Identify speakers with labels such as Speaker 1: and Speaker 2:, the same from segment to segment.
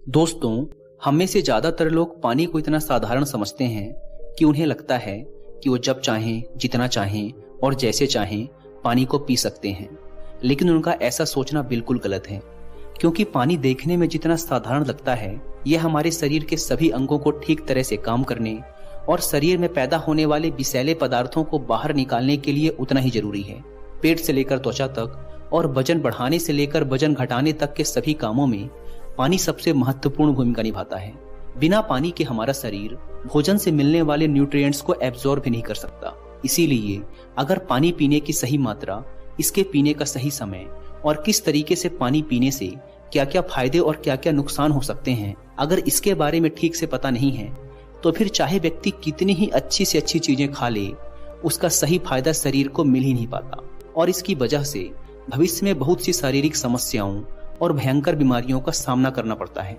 Speaker 1: दोस्तों, हम में से ज्यादातर लोग पानी को इतना साधारण समझते हैं कि उन्हें लगता है कि वो जब चाहें, जितना चाहें और जैसे चाहें पानी को पी सकते हैं। लेकिन उनका ऐसा सोचना बिल्कुल गलत है, क्योंकि पानी देखने में जितना साधारण लगता है, यह हमारे शरीर के सभी अंगों को ठीक तरह से काम करने और शरीर में पैदा होने वाले विषैले पदार्थों को बाहर निकालने के लिए उतना ही जरूरी है। पेट से लेकर त्वचा तक और वजन बढ़ाने से लेकर वजन घटाने तक के सभी कामों में पानी सबसे महत्वपूर्ण भूमिका निभाता है। बिना पानी के हमारा शरीर भोजन से मिलने वाले न्यूट्रिएंट्स को एब्जॉर्ब भी नहीं कर सकता। इसीलिए अगर पानी पीने की सही मात्रा, इसके पीने का सही समय और किस तरीके से पानी पीने से क्या क्या फायदे और क्या क्या नुकसान हो सकते हैं, अगर इसके बारे में ठीक से पता नहीं है, तो फिर चाहे व्यक्ति कितनी ही अच्छी से अच्छी चीजें खा ले, उसका सही फायदा शरीर को मिल ही नहीं पाता। और इसकी वजह से भविष्य में बहुत सी शारीरिक समस्याओं और भयंकर बीमारियों का सामना करना पड़ता है,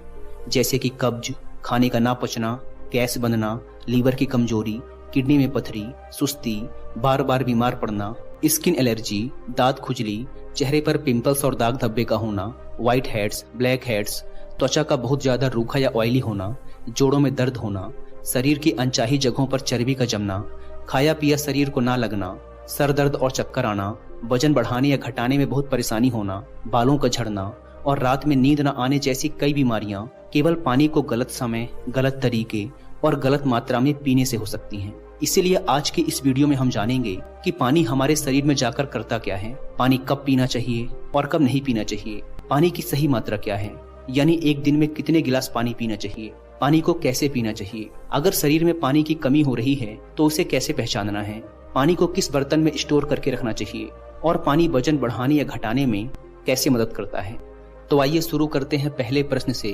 Speaker 1: जैसे कि कब्ज, खाने का ना पचना, गैस बनना, लीवर की कमजोरी, किडनी में पथरी, सुस्ती, बार बार बीमार पड़ना, स्किन एलर्जी, दांत खुजली, चेहरे पर पिंपल्स और दाग धब्बे का होना, व्हाइट हेड्स, ब्लैक हेड्स, त्वचा का बहुत ज्यादा रूखा या ऑयली होना, जोड़ों में दर्द होना, शरीर की अनचाही जगहों पर चर्बी का जमना, खाया पिया शरीर को ना लगना, सर दर्द और चक्कर आना, वजन बढ़ाने या घटाने में बहुत परेशानी होना, बालों का झड़ना और रात में नींद न आने जैसी कई बीमारियां केवल पानी को गलत समय, गलत तरीके और गलत मात्रा में पीने से हो सकती हैं। इसीलिए आज के इस वीडियो में हम जानेंगे कि पानी हमारे शरीर में जाकर करता क्या है, पानी कब पीना चाहिए और कब नहीं पीना चाहिए, पानी की सही मात्रा क्या है, यानी एक दिन में कितने गिलास पानी पीना चाहिए, पानी को कैसे पीना चाहिए, अगर शरीर में पानी की कमी हो रही है तो उसे कैसे पहचानना है, पानी को किस बर्तन में स्टोर करके रखना चाहिए और पानी वजन बढ़ाने या घटाने में कैसे मदद करता है। तो आइए शुरू करते हैं पहले प्रश्न से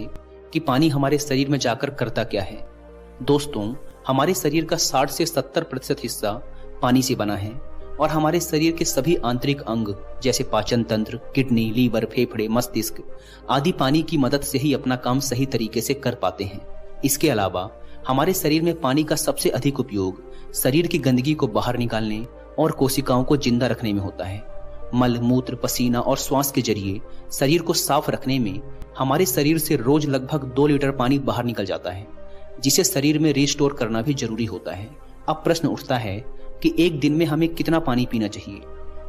Speaker 1: कि पानी हमारे शरीर में जाकर करता क्या है। दोस्तों, हमारे शरीर का 60 से 70% हिस्सा पानी से बना है और हमारे शरीर के सभी आंतरिक अंग जैसे पाचन तंत्र, किडनी, लीवर, फेफड़े, मस्तिष्क आदि पानी की मदद से ही अपना काम सही तरीके से कर पाते हैं। इसके अलावा हमारे शरीर में पानी का सबसे अधिक उपयोग शरीर की गंदगी को बाहर निकालने और कोशिकाओं को जिंदा रखने में होता है। मल, मूत्र, पसीना और श्वास के जरिए शरीर को साफ रखने में हमारे शरीर से रोज लगभग 2 लीटर पानी बाहर निकल जाता है, जिसे शरीर में रिस्टोर करना भी जरूरी होता है। अब प्रश्न उठता है कि एक दिन में हमें कितना पानी पीना चाहिए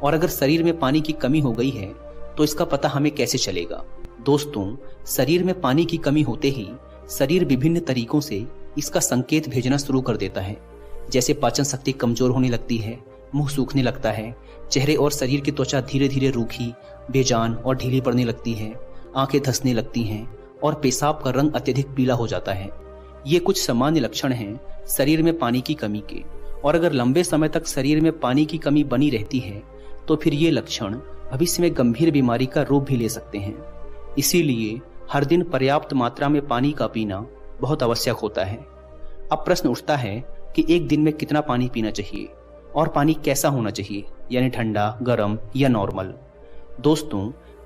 Speaker 1: और अगर शरीर में पानी की कमी हो गई है तो इसका पता हमें कैसे चलेगा। दोस्तों, शरीर में पानी की कमी होते ही शरीर विभिन्न तरीकों से इसका संकेत भेजना शुरू कर देता है, जैसे पाचन शक्ति कमजोर होने लगती है, मुंह सूखने लगता है, चेहरे और शरीर की त्वचा धीरे धीरे रूखी, बेजान और ढीली पड़ने लगती है, आंखें धंसने लगती हैं और पेशाब का रंग अत्यधिक पीला हो जाता है। ये कुछ सामान्य लक्षण हैं शरीर में पानी की कमी के, और अगर लंबे समय तक शरीर में पानी की कमी बनी रहती है तो फिर ये लक्षण भविष्य में गंभीर बीमारी का रूप भी ले सकते हैं। इसीलिए हर दिन पर्याप्त मात्रा में पानी का पीना बहुत आवश्यक होता है। अब प्रश्न उठता है कि एक दिन में कितना पानी पीना चाहिए और पानी कैसा होना चाहिए, यानी ठंडा, गर्म या नॉर्मल। दोस्तों,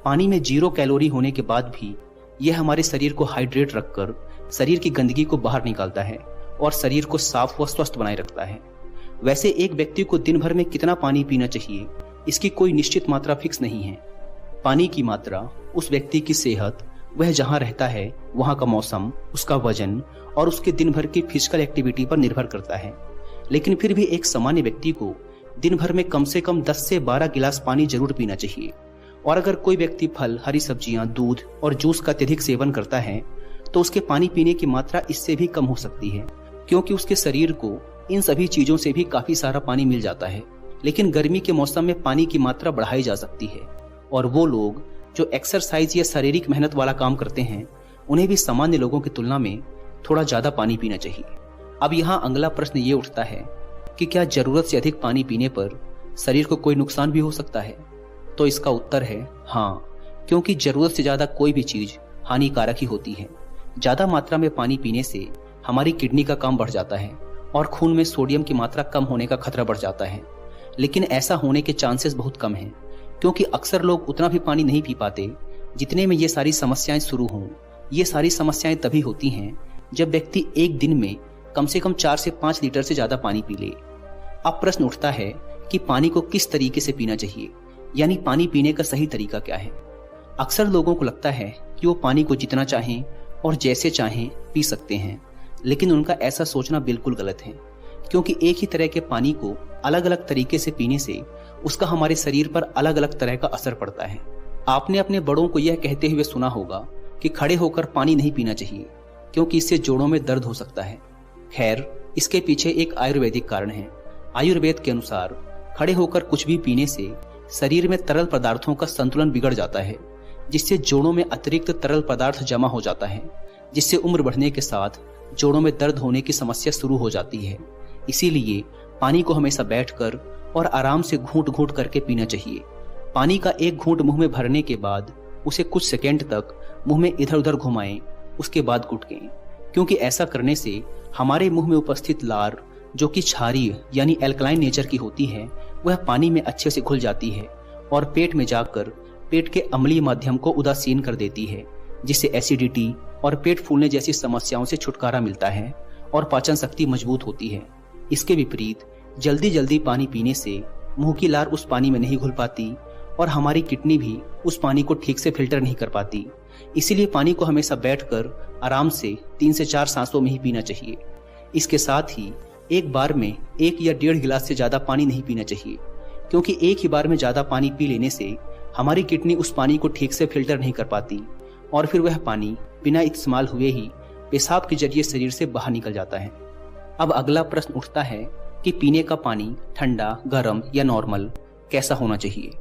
Speaker 1: पानी में 0 कैलोरी होने के बाद भी यह हमारे शरीर को हाइड्रेट रखकर शरीर की गंदगी को बाहर निकालता है और शरीर को साफ व स्वस्थ बनाए रखता है। वैसे एक व्यक्ति को दिन भर में कितना पानी पीना चाहिए, इसकी कोई निश्चित मात्रा फिक्स नहीं है। पानी की मात्रा उस व्यक्ति की सेहत, वह जहां रहता है वहां का मौसम, उसका वजन और उसके दिन भर की फिजिकल एक्टिविटी पर निर्भर करता है। लेकिन फिर भी एक सामान्य व्यक्ति को दिन भर में कम से कम 10 से 12 गिलास पानी जरूर पीना चाहिए। और अगर कोई व्यक्ति फल, हरी सब्जियां, दूध और जूस का अत्यधिक सेवन करता है तो उसके पानी पीने की मात्रा इससे भी कम हो सकती है, क्योंकि उसके शरीर को इन सभी चीजों से भी काफी सारा पानी मिल जाता है। लेकिन गर्मी के मौसम में पानी की मात्रा बढ़ाई जा सकती है और वो लोग जो एक्सरसाइज या शारीरिक मेहनत वाला काम करते हैं, उन्हें भी सामान्य लोगों की तुलना में थोड़ा ज्यादा पानी पीना चाहिए। अब यहाँ अगला प्रश्न ये उठता है कि क्या जरूरत से अधिक पानी पीने पर शरीर को कोई नुकसान भी हो सकता है? तो इसका उत्तर है हाँ, क्योंकि जरूरत से ज्यादा कोई भी चीज हानिकारक ही होती है। ज्यादा मात्रा में पानी पीने से हमारी किडनी का काम बढ़ जाता है और खून में सोडियम की मात्रा कम होने का खतरा बढ़ जाता है। लेकिन ऐसा होने के चांसेस बहुत कम हैं, क्योंकि अक्सर लोग उतना भी पानी नहीं पी पाते जितने में ये सारी समस्याएं शुरू हों। ये सारी समस्याएं तभी होती हैं जब व्यक्ति एक दिन में कम से कम 4 से 5 लीटर से ज्यादा पानी पी ले। अब प्रश्न उठता है कि पानी को किस तरीके से पीना चाहिए, यानी पानी पीने का सही तरीका क्या है। अक्सर लोगों को लगता है कि वो पानी को जितना चाहें और जैसे चाहें पी सकते हैं, लेकिन उनका ऐसा सोचना बिल्कुल गलत है, क्योंकि एक ही तरह के पानी को अलग अलग तरीके से पीने से उसका हमारे शरीर पर अलग अलग तरह का असर पड़ता है। आपने अपने बड़ों को यह कहते हुए सुना होगा कि खड़े होकर पानी नहीं पीना चाहिए, क्योंकि इससे जोड़ों में दर्द हो सकता है। खैर, इसके पीछे एक आयुर्वेदिक कारण है। आयुर्वेद के अनुसार खड़े होकर कुछ भी पीने से शरीर में तरल पदार्थों का संतुलन बिगड़ जाता है, जिससे जोड़ों में अतिरिक्त तरल पदार्थ जमा हो जाता है, जिससे उम्र बढ़ने के साथ जोड़ों में दर्द होने की समस्या शुरू हो जाती है। इसीलिए पानी को हमेशा बैठकर और आराम से घूंट घूंट करके पीना चाहिए। पानी का एक घूंट मुंह में भरने के बाद उसे कुछ सेकंड तक मुंह में इधर उधर घुमाएं, उसके बाद गुटकें, क्योंकि ऐसा करने से हमारे मुंह में उपस्थित लार, जो कि क्षारीय यानी एल्कलाइन नेचर की होती है, वह पानी में अच्छे से घुल जाती है और पेट में जाकर पेट के अम्लीय माध्यम को उदासीन कर देती है, जिससे एसिडिटी और पेट फूलने जैसी समस्याओं से छुटकारा मिलता है और पाचन शक्ति मजबूत होती है। इसके विपरीत जल्दी जल्दी पानी पीने से मुंह की लार उस पानी में नहीं घुल पाती और हमारी किडनी भी उस पानी को ठीक से फिल्टर नहीं कर पाती। इसीलिए पानी को हमेशा बैठकर आराम से 3 से 4 सांसों में ही पीना चाहिए। इसके साथ ही एक बार में 1 या 1.5 गिलास से ज्यादा पानी नहीं पीना चाहिए, क्योंकि एक ही बार में ज्यादा पानी पी लेने से हमारी किडनी उस पानी को ठीक से फिल्टर नहीं कर पाती और फिर वह पानी बिना इस्तेमाल हुए ही पेशाब के जरिए शरीर से बाहर निकल जाता है। अब अगला प्रश्न उठता है कि पीने का पानी ठंडा, गर्म या नॉर्मल कैसा होना चाहिए।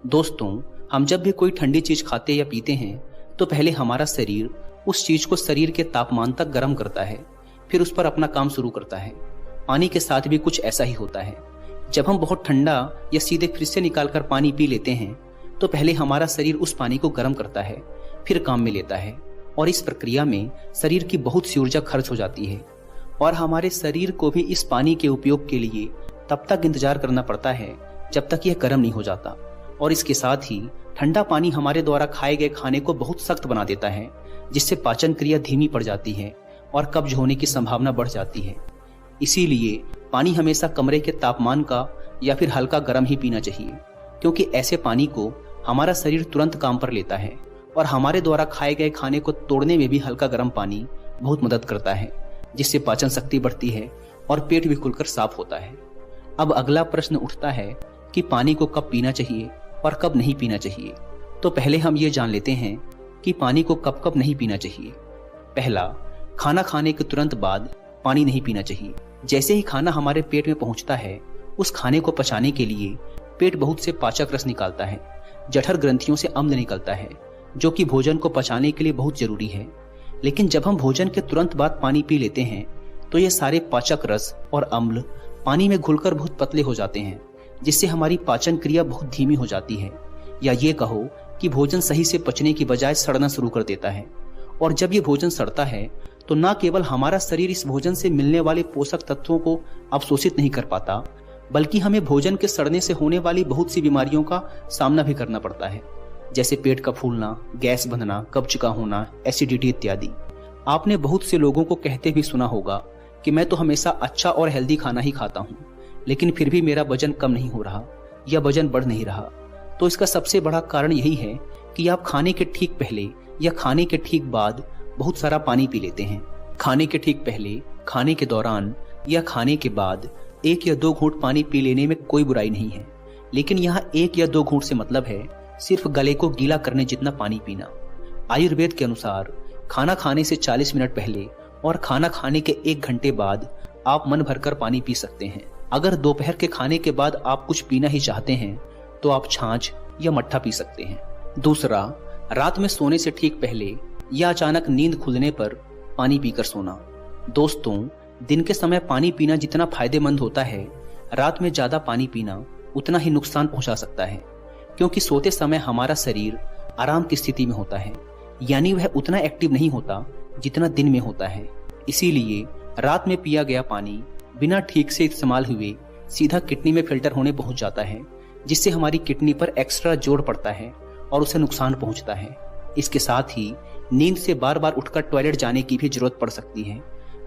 Speaker 1: दोस्तों, हम जब भी कोई ठंडी चीज खाते या पीते हैं तो पहले हमारा शरीर उस चीज को शरीर के तापमान तक गर्म करता है, फिर उस पर अपना काम शुरू करता है। पानी के साथ भी कुछ ऐसा ही होता है। जब हम बहुत ठंडा या सीधे फ्रिज से निकालकर पानी पी लेते हैं तो पहले हमारा शरीर उस पानी को गर्म करता है, फिर काम में लेता है, और इस प्रक्रिया में शरीर की बहुत सी ऊर्जा खर्च हो जाती है और हमारे शरीर को भी इस पानी के उपयोग के लिए तब तक इंतजार करना पड़ता है जब तक यह गर्म नहीं हो जाता। और इसके साथ ही ठंडा पानी हमारे द्वारा खाए गए खाने को बहुत सख्त बना देता है, जिससे पाचन क्रिया धीमी पड़ जाती है और कब्ज होने की संभावना बढ़ जाती है। इसीलिए पानी हमेशा कमरे के तापमान का या फिर हल्का गर्म ही पीना चाहिए, क्योंकि ऐसे पानी को हमारा शरीर तुरंत काम पर लेता है और हमारे द्वारा खाए गए खाने को तोड़ने में भी हल्का गर्म पानी बहुत मदद करता है, जिससे पाचन शक्ति बढ़ती है और पेट भी खुलकर साफ होता है। अब अगला प्रश्न उठता है कि पानी को कब पीना चाहिए और कब नहीं पीना चाहिए। तो पहले हम ये जान लेते हैं कि पानी को कब कब नहीं पीना चाहिए। पहला, खाना खाने के तुरंत बाद पानी नहीं पीना चाहिए। जैसे ही खाना हमारे पेट में पहुंचता है, उस खाने को पचाने के लिए पेट बहुत से पाचक रस निकालता है। जठर ग्रंथियों से अम्ल निकलता है, जो कि भोजन को पचाने के लिए बहुत जरूरी है। लेकिन जब हम भोजन के तुरंत बाद पानी पी लेते हैं तो ये सारे पाचक रस और अम्ल पानी में घुलकर बहुत पतले हो जाते हैं, जिससे हमारी पाचन क्रिया बहुत धीमी हो जाती है, या ये कहो कि भोजन सही से पचने की बजाय सड़ना शुरू कर देता है। और जब ये भोजन सड़ता है तो न केवल हमारा शरीर इस भोजन से मिलने वाले पोषक तत्वों को अवशोषित नहीं कर पाता, बल्कि हमें भोजन के सड़ने से होने वाली बहुत सी बीमारियों का सामना भी करना पड़ता है, जैसे पेट का फूलना, गैस बनना, कब्ज का होना, एसिडिटी इत्यादि। आपने बहुत से लोगों को कहते भी सुना होगा कि मैं तो हमेशा अच्छा और हेल्दी खाना ही खाता हूँ, लेकिन फिर भी मेरा वजन कम नहीं हो रहा या वजन बढ़ नहीं रहा। तो इसका सबसे बड़ा कारण यही है कि आप खाने के ठीक पहले या खाने के ठीक बाद बहुत सारा पानी पी लेते हैं। खाने के ठीक पहले, खाने के दौरान या खाने के बाद 1 या 2 घूंट पानी पी लेने में कोई बुराई नहीं है, लेकिन यहाँ 1 या 2 घूंट से मतलब है सिर्फ गले को गीला करने जितना पानी पीना। आयुर्वेद के अनुसार खाना खाने से 40 मिनट पहले और खाना खाने के 1 घंटे बाद आप मन भरकर पानी पी सकते हैं। अगर दोपहर के खाने के बाद आप कुछ पीना ही चाहते हैं तो आप छाछ या मट्ठा पी सकते हैं। दूसरा, रात में सोने से ठीक पहले या अचानक नींद खुलने पर पानी पीकर सोना। दोस्तों, दिन के समय पानी पीना जितना फायदेमंद होता है, रात में ज्यादा पानी पीना उतना ही नुकसान पहुंचा सकता है, क्योंकि सोते समय हमारा शरीर आराम की स्थिति में होता है, यानी वह उतना एक्टिव नहीं होता जितना दिन में होता है। इसीलिए रात में पिया गया पानी बिना ठीक से इस्तेमाल हुए सीधा किडनी में फिल्टर होने पहुंच जाता है, जिससे हमारी किडनी पर एक्स्ट्रा जोर पड़ता है और उसे नुकसान पहुंचता है। इसके साथ ही नींद से बार बार उठकर टॉयलेट जाने की भी जरूरत पड़ सकती है,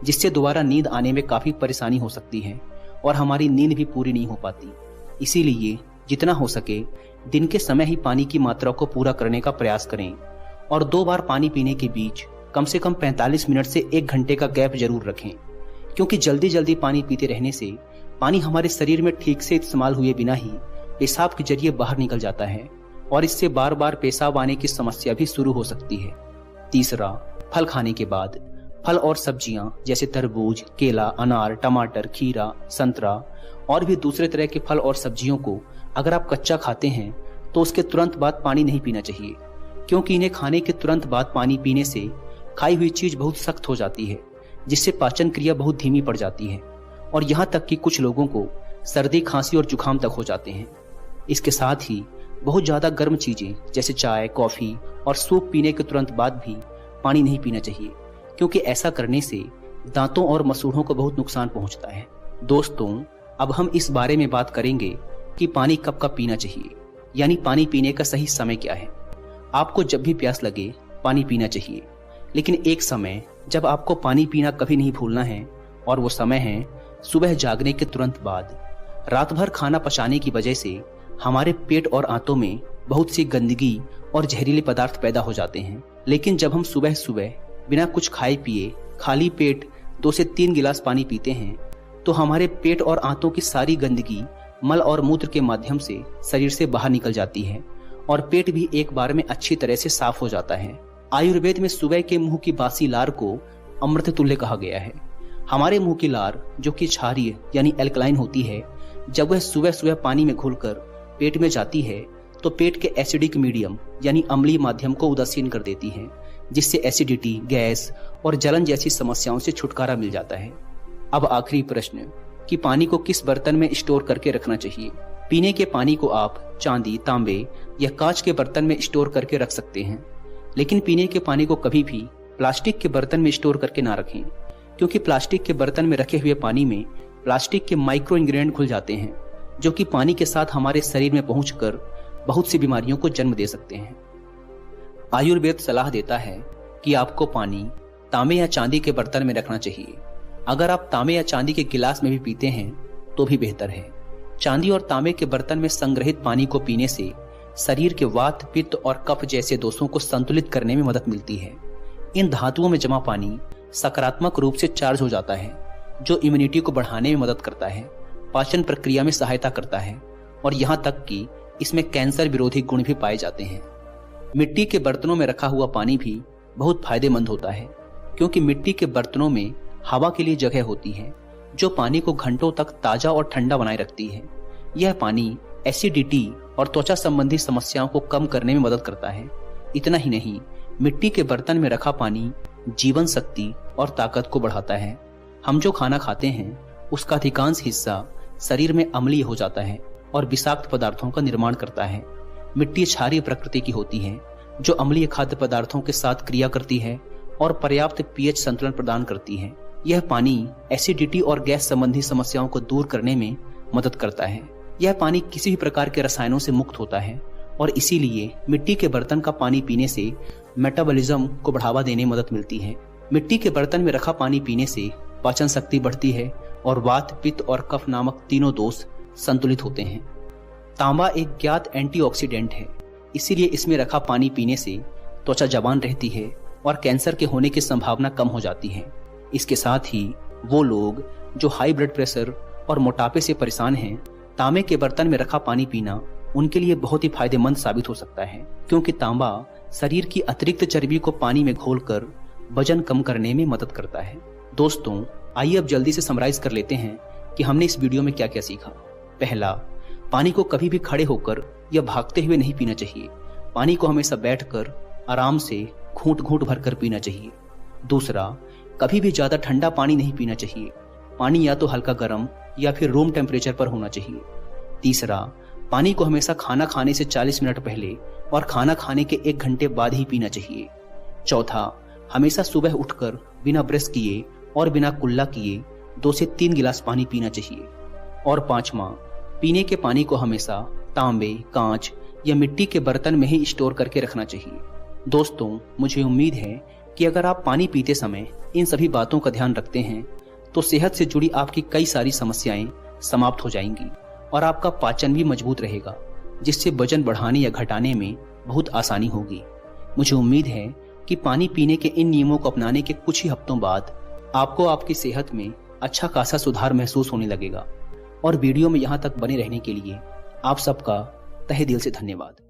Speaker 1: जिससे दोबारा नींद आने में काफी परेशानी हो सकती है और हमारी नींद भी पूरी नहीं हो पाती। इसीलिए जितना हो सके दिन के समय ही पानी की मात्रा को पूरा करने का प्रयास करें और 2 बार पानी पीने के बीच कम से कम 45 मिनट से 1 घंटे का गैप जरूर रखें, क्योंकि जल्दी जल्दी पानी पीते रहने से पानी हमारे शरीर में ठीक से इस्तेमाल हुए बिना ही पेशाब के जरिए बाहर निकल जाता है और इससे बार बार पेशाब आने की समस्या भी शुरू हो सकती है। तीसरा, फल खाने के बाद फल और सब्जियां जैसे तरबूज, केला, अनार, टमाटर, खीरा, संतरा और भी दूसरे तरह के फल और सब्जियों को अगर आप कच्चा खाते हैं तो उसके तुरंत बाद पानी नहीं पीना चाहिए, क्योंकि इन्हें खाने के तुरंत बाद पानी पीने से खाई हुई चीज बहुत सख्त हो जाती है, जिससे पाचन क्रिया बहुत धीमी पड़ जाती है और यहाँ तक कि कुछ लोगों को सर्दी, खांसी और जुकाम तक हो जाते हैं। इसके साथ ही बहुत ज्यादा गर्म चीजें जैसे चाय, कॉफी और सूप पीने के तुरंत बाद भी पानी नहीं पीना चाहिए, क्योंकि ऐसा करने से दांतों और मसूड़ों को बहुत नुकसान पहुंचता है। दोस्तों, अब हम इस बारे में बात करेंगे कि पानी कब कब पीना चाहिए, यानी पानी पीने का सही समय क्या है। आपको जब भी प्यास लगे पानी पीना चाहिए, लेकिन एक समय जब आपको पानी पीना कभी नहीं भूलना है और वो समय है सुबह जागने के तुरंत बाद। रात भर खाना पचाने की वजह से हमारे पेट और आंतों में बहुत सी गंदगी और जहरीले पदार्थ पैदा हो जाते हैं, लेकिन जब हम सुबह सुबह बिना कुछ खाए पिए खाली पेट 2 से 3 गिलास पानी पीते हैं तो हमारे पेट और आंतों की सारी गंदगी मल और मूत्र के माध्यम से शरीर से बाहर निकल जाती है और पेट भी एक बार में अच्छी तरह से साफ हो जाता है। आयुर्वेद में सुबह के मुंह की बासी लार को अमृत तुल्य कहा गया है। हमारे मुंह की लार जो कि क्षारीय यानी एल्कलाइन होती है, जब वह सुबह सुबह पानी में घुलकर पेट में जाती है तो पेट के एसिडिक मीडियम यानी अम्लीय माध्यम को उदासीन कर देती है, जिससे एसिडिटी, गैस और जलन जैसी समस्याओं से छुटकारा मिल जाता है। अब आखिरी प्रश्न कि पानी को किस बर्तन में स्टोर करके रखना चाहिए। पीने के पानी को आप चांदी, तांबे या कांच के बर्तन में स्टोर करके रख सकते हैं, लेकिन पीने के पानी को कभी भी प्लास्टिक के बर्तन में स्टोर करके ना रखें, क्योंकि प्लास्टिक के बर्तन में रखे हुए पानी में प्लास्टिक के माइक्रो इंग्रेडिएंट घुल जाते हैं, जो कि पानी के साथ हमारे शरीर में पहुंचकर बहुत सी बीमारियों को जन्म दे सकते हैं। आयुर्वेद सलाह देता है कि आपको पानी तांबे या चांदी के बर्तन में रखना चाहिए। अगर आप तांबे या चांदी के गिलास में भी पीते हैं तो भी बेहतर है। चांदी और तांबे के बर्तन में संग्रहित पानी को पीने से शरीर के वात, पित्त और कफ जैसे दोषों को संतुलित करने में मदद मिलती है। इन धातुओं में जमा पानी सकारात्मक रूप से चार्ज हो जाता है, जो इम्यूनिटी को बढ़ाने में मदद करता है, पाचन प्रक्रिया में सहायता करता है और यहाँ तक कि इसमें कैंसर विरोधी गुण भी पाए जाते हैं। मिट्टी के बर्तनों में रखा हुआ पानी भी बहुत फायदेमंद होता है, क्योंकि मिट्टी के बर्तनों में हवा के लिए जगह होती है, जो पानी को घंटों तक ताजा और ठंडा बनाए रखती है। यह पानी एसिडिटी और त्वचा संबंधी समस्याओं को कम करने में मदद करता है। इतना ही नहीं, मिट्टी के बर्तन में रखा पानी जीवन शक्ति और ताकत को बढ़ाता है। हम जो खाना खाते हैं उसका अधिकांश हिस्सा शरीर में अम्लीय हो जाता है और विषाक्त पदार्थों का निर्माण करता है। मिट्टी क्षारीय प्रकृति की होती है, जो अम्लीय खाद्य पदार्थों के साथ क्रिया करती है और पर्याप्त पीएच संतुलन प्रदान करती है। यह पानी एसिडिटी और गैस संबंधी समस्याओं को दूर करने में मदद करता है। यह पानी किसी भी प्रकार के रसायनों से मुक्त होता है और इसीलिए मिट्टी के बर्तन का पानी पीने से मेटाबॉलिज्म को बढ़ावा देने में मदद मिलती है। मिट्टी के बर्तन में रखा पानी पीने से पाचन शक्ति बढ़ती है और वात, पित्त और कफ नामक तीनों दोष संतुलित होते हैं। तांबा एक ज्ञात एंटीऑक्सीडेंट है, इसीलिए इसमें रखा पानी पीने से त्वचा जवान रहती है और कैंसर के होने की संभावना कम हो जाती है। इसके साथ ही वो लोग जो हाई ब्लड प्रेशर और मोटापे से परेशान हैं, तांबे के बर्तन में रखा पानी पीना उनके लिए बहुत ही फायदेमंद साबित हो सकता है, क्योंकि तांबा शरीर की अतिरिक्त चर्बी को पानी में घोलकर वजन कम करने में मदद करता है। दोस्तों, आइए अब जल्दी से समराइज कर लेते हैं कि हमने इस वीडियो में क्या क्या सीखा। पहला, पानी को कभी भी खड़े होकर या भागते हुए नहीं पीना चाहिए। पानी को हमेशा बैठकर आराम से घूंट घूंट भरकर पीना चाहिए। दूसरा, कभी भी ज्यादा ठंडा पानी नहीं पीना चाहिए। पानी या तो हल्का गर्म या फिर रूम टेम्परेचर पर होना चाहिए। तीसरा, पानी को हमेशा खाना खाने से 40 मिनट पहले और खाना खाने के 1 घंटे बाद ही पीना चाहिए। चौथा, हमेशा सुबह उठकर बिना ब्रश किए और बिना कुल्ला किए 2 से 3 गिलास पानी पीना चाहिए। और पांचवा, पीने के पानी को हमेशा तांबे, कांच या मिट्टी के बर्तन में ही स्टोर करके रखना चाहिए। दोस्तों, मुझे उम्मीद है कि अगर आप पानी पीते समय इन सभी बातों का ध्यान रखते हैं तो सेहत से जुड़ी आपकी कई सारी समस्याएं समाप्त हो जाएंगी और आपका पाचन भी मजबूत रहेगा, जिससे वजन बढ़ाने या घटाने में बहुत आसानी होगी। मुझे उम्मीद है कि पानी पीने के इन नियमों को अपनाने के कुछ ही हफ्तों बाद आपको आपकी सेहत में अच्छा खासा सुधार महसूस होने लगेगा। और वीडियो में यहाँ तक बने रहने के लिए आप सबका तहे दिल से धन्यवाद।